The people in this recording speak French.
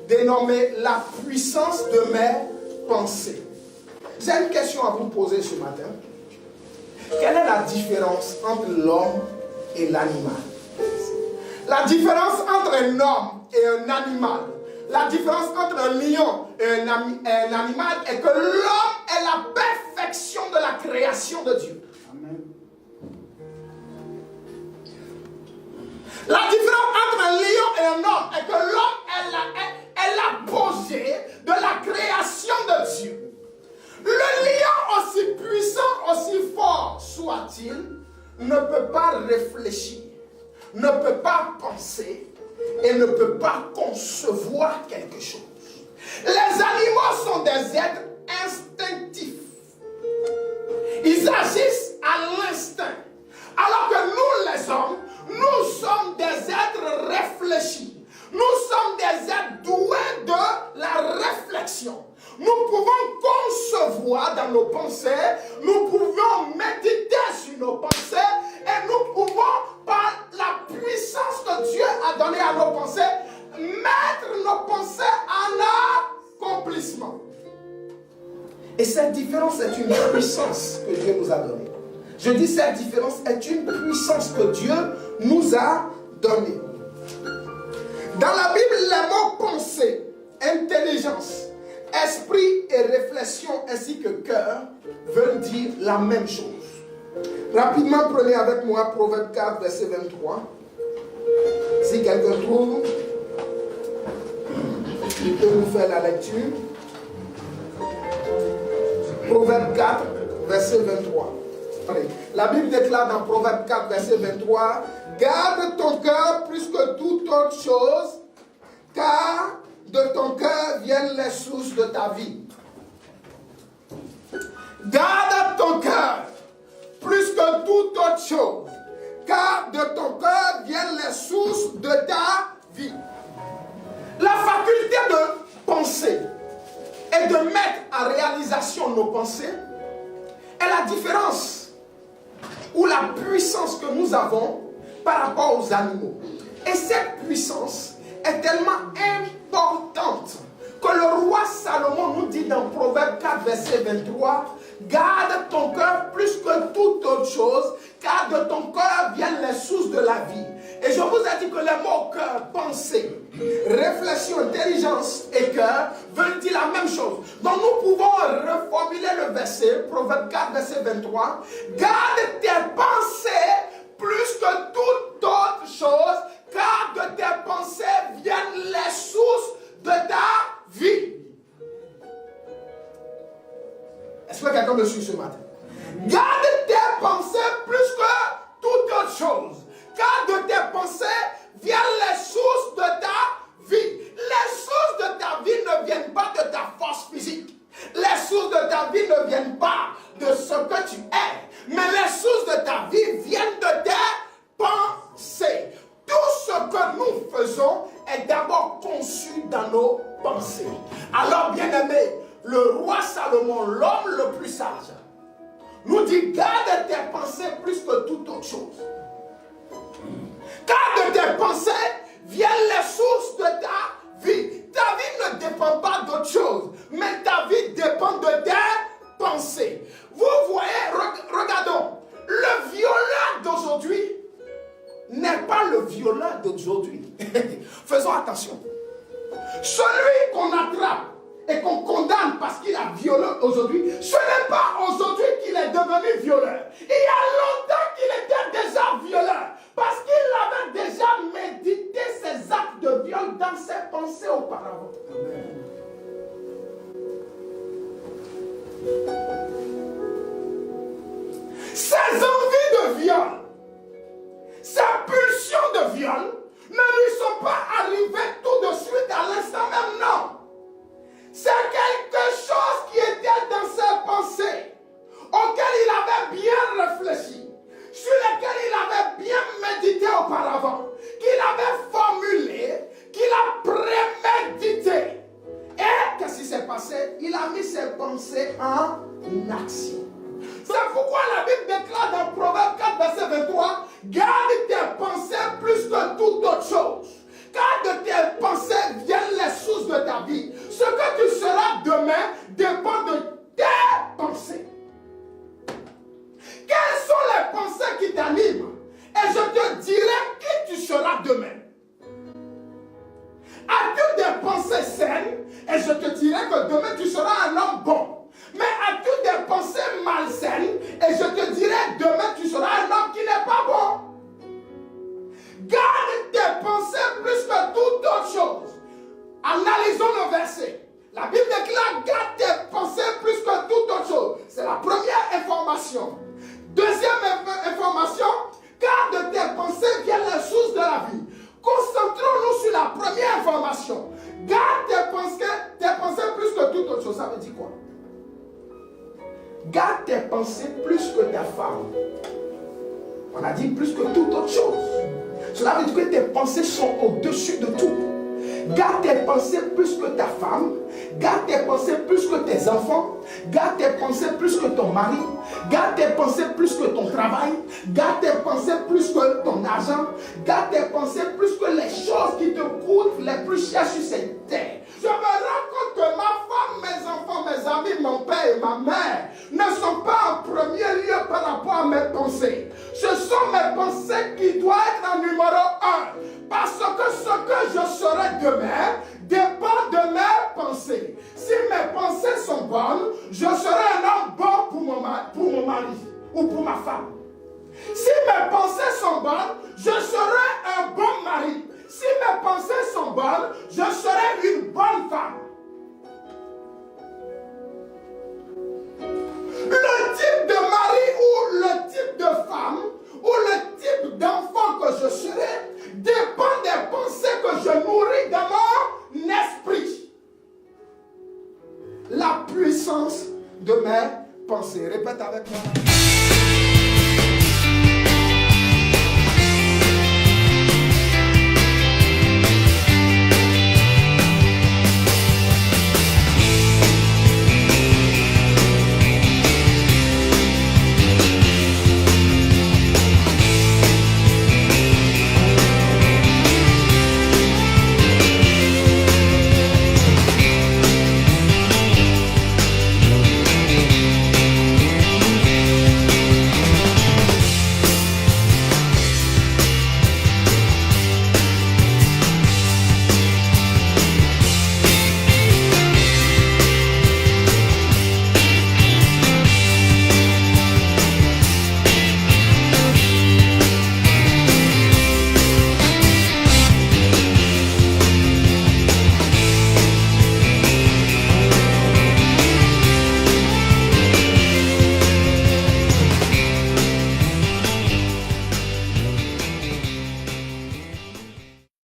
dénommé la puissance de mes pensées. J'ai une question à vous poser ce matin. Quelle est la différence entre l'homme et l'animal? La différence entre un homme et un animal, la différence entre un lion et un animal est que l'homme est la perfection de la création de Dieu. Amen. La différence entre un lion et un homme est que l'homme est l'apogée de la création de Dieu. Le lion, aussi puissant, aussi fort soit-il, ne peut pas réfléchir, ne peut pas penser et ne peut pas concevoir quelque chose. Les animaux sont des êtres instinctifs. Ils agissent à l'instinct. Alors que nous, les hommes, nous sommes des êtres réfléchis. Nous sommes des êtres doués de la réflexion. Nous pouvons concevoir dans nos pensées, nous pouvons méditer sur nos pensées et nous pouvons, par la puissance que Dieu a donnée à nos pensées, mettre nos pensées en accomplissement. Et cette différence est une puissance que Dieu nous a donnée. Je dis cette différence est une puissance que Dieu nous a donnée. Dans la Bible, les mots pensée, intelligence, esprit et réflexion ainsi que cœur veulent dire la même chose. Rapidement, prenez avec moi Proverbe 4, verset 23. Si quelqu'un trouve, il peut nous faire la lecture. Proverbe 4, verset 23. Allez. La Bible déclare dans Proverbe 4, verset 23, « Garde ton cœur plus que toute autre chose, car de ton cœur viennent les sources de ta vie. » Garde ton cœur plus que toute autre chose, car de ton cœur viennent les sources de ta vie. La faculté de penser et de mettre en réalisation nos pensées est la différence ou la puissance que nous avons par rapport aux animaux. Et cette puissance est tellement importante que le roi Salomon nous dit dans Proverbe 4, verset 23, « Garde ton cœur plus que toute autre chose, car de ton cœur viennent les sources de la vie. » Et je vous ai dit que les mots cœur, pensée, réflexion, intelligence et cœur veulent dire la même chose. Donc nous pouvons reformuler le verset, Proverbe 4, verset 23. « Garde tes pensées plus que toute autre chose, car de tes pensées viennent les sources de ta vie. » Est-ce que quelqu'un me suit ce matin? Garde tes pensées plus que toute autre chose, car de tes pensées viennent les sources de ta vie. Les sources de ta vie ne viennent pas de ta force physique. Les sources de ta vie ne viennent pas de ce que tu es. Mais les sources de ta vie viennent de tes pensées. Tout ce que nous faisons est d'abord conçu dans nos pensées. Alors, bien-aimés, le roi Salomon, l'homme le plus sage, nous dit: garde tes pensées plus que toute autre chose. Car de tes pensées viennent les sources de ta vie. Ta vie ne dépend pas d'autre chose, mais ta vie dépend de tes pensées. Vous voyez, regardons, le violeur d'aujourd'hui n'est pas le violeur d'aujourd'hui. Faisons attention. Celui qu'on attrape et qu'on condamne parce qu'il a violé aujourd'hui, ce n'est pas aujourd'hui qu'il est devenu violeur. Il y a longtemps qu'il était déjà violeur, parce qu'il avait déjà médité ses actes de viol dans ses pensées auparavant. Amen. Ses envies de viol, ses pulsions de viol ne lui sont pas arrivées tout de suite à l'instant même, non. C'est quelque chose qui était dans ses pensées, auquel il avait bien réfléchi, sur lequel il avait bien médité auparavant, qu'il avait formulé, qu'il a prémédité. Et qu'est-ce qui s'est passé? Il a mis ses pensées en action. C'est pourquoi la Bible déclare dans Proverbe 4, verset 23, « Garde tes pensées plus que toute autre chose, car de tes pensées viennent les sources de de ta vie. Ce que tu seras demain dépend de tes pensées. Quelles sont les pensées qui t'animent? Et je te dirai qui tu seras demain. As-tu des pensées saines? Et je te dirai que demain tu seras un homme bon. Mais as-tu des pensées malsaines? Et je te dirai demain tu seras un homme qui n'est pas bon. Garde tes pensées plus que toute autre chose. Analysons le verset. La Bible déclare garde tes pensées plus que toute autre chose. C'est la première information. Deuxième information, car de tes pensées viennent les sources de la vie. Concentrons-nous sur la première information. Garde tes pensées plus que toute autre chose. Ça veut dire quoi? Garde tes pensées plus que ta femme. On a dit plus que toute autre chose. Cela veut dire que tes pensées sont au-dessus de tout. Garde tes pensées plus que ta femme. Garde tes pensées plus que tes enfants. Garde tes pensées plus que ton mari. Garde tes pensées plus que ton travail. Garde tes pensées plus que ton argent. Garde tes pensées plus que les choses qui te coûtent les plus chères sur cette terre. Je me rends compte que ma femme, mes enfants, mes amis, mon père et ma mère ne sont pas en premier lieu par rapport à mes pensées. Ce sont mes pensées qui doivent être en numéro 1. Parce que ce que je serai demain dépend de mes pensées. Si mes pensées sont bonnes, je serai un homme bon pour mon mari ou pour ma femme. Si mes pensées sont bonnes, je serai un bon mari. Si mes pensées sont bonnes, je serai une bonne femme. Le type de